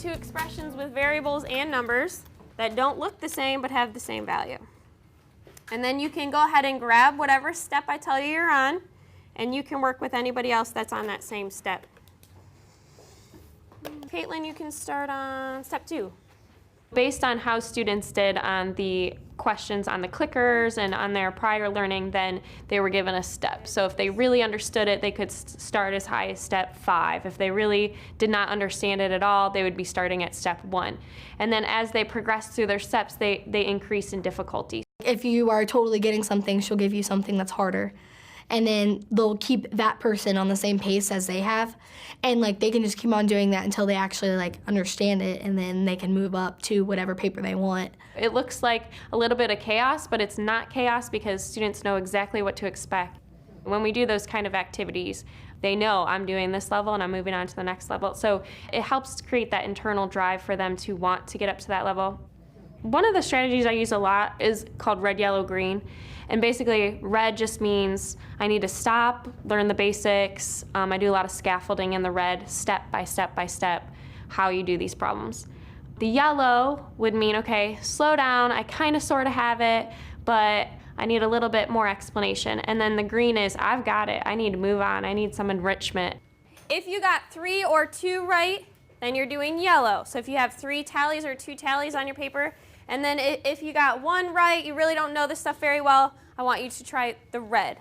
two expressions with variables and numbers that don't look the same but have the same value. And then you can go ahead and grab whatever step I tell you you're on, and you can work with anybody else that's on that same step. Caitlin, you can start on step 2. Based on how students did on the questions on the clickers and on their prior learning, then they were given a step. So if they really understood it, they could start as high as step 5. If they really did not understand it at all, they would be starting at step 1. And then as they progress through their steps, they increase in difficulty. If you are totally getting something, she'll give you something that's harder. And then they'll keep that person on the same pace as they have. And like they can just keep on doing that until they actually like understand it, and then they can move up to whatever paper they want. It looks like a little bit of chaos, but it's not chaos because students know exactly what to expect. When we do those kind of activities, they know I'm doing this level and I'm moving on to the next level. So it helps create that internal drive for them to want to get up to that level. One of the strategies I use a lot is called red, yellow, green. And basically, red just means I need to stop, learn the basics. I do a lot of scaffolding in the red, step by step by step, how you do these problems. The yellow would mean, okay, slow down, I kind of sort of have it, but I need a little bit more explanation. And then the green is, I've got it, I need to move on, I need some enrichment. If you got 3 or 2 right, then you're doing yellow. So if you have 3 tallies or 2 tallies on your paper, and then if you got 1 right, you really don't know this stuff very well, I want you to try the red.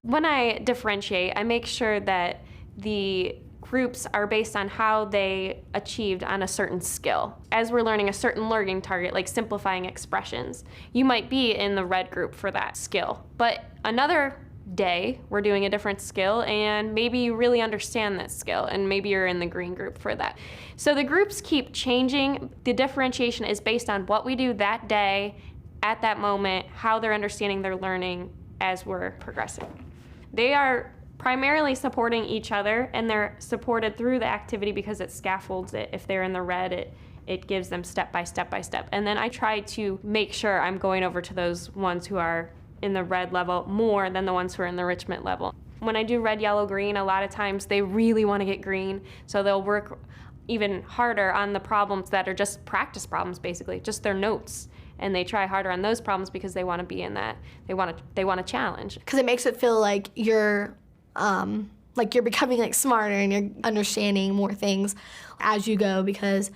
When I differentiate, I make sure that the groups are based on how they achieved on a certain skill. As we're learning a certain learning target, like simplifying expressions, you might be in the red group for that skill. But another day, we're doing a different skill, and maybe you really understand that skill, and maybe you're in the green group for that. So the groups keep changing. The differentiation is based on what we do that day, at that moment, how they're understanding their learning as we're progressing. They are primarily supporting each other, and they're supported through the activity because it scaffolds it. If they're in the red, it gives them step by step by step. And then I try to make sure I'm going over to those ones who are in the red level more than the ones who are in the enrichment level. When I do red, yellow, green, a lot of times they really want to get green, so they'll work even harder on the problems that are just practice problems, basically, just their notes. And they try harder on those problems because they want to be in that. They want to challenge. Because it makes it feel like you're becoming like smarter and you're understanding more things as you go, because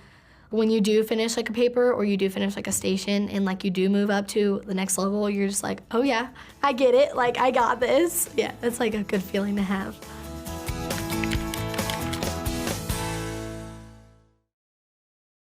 when you do finish like a paper or you do finish like a station and like you do move up to the next level, you're just like, oh yeah, I get it, like I got this. Yeah, it's like a good feeling to have.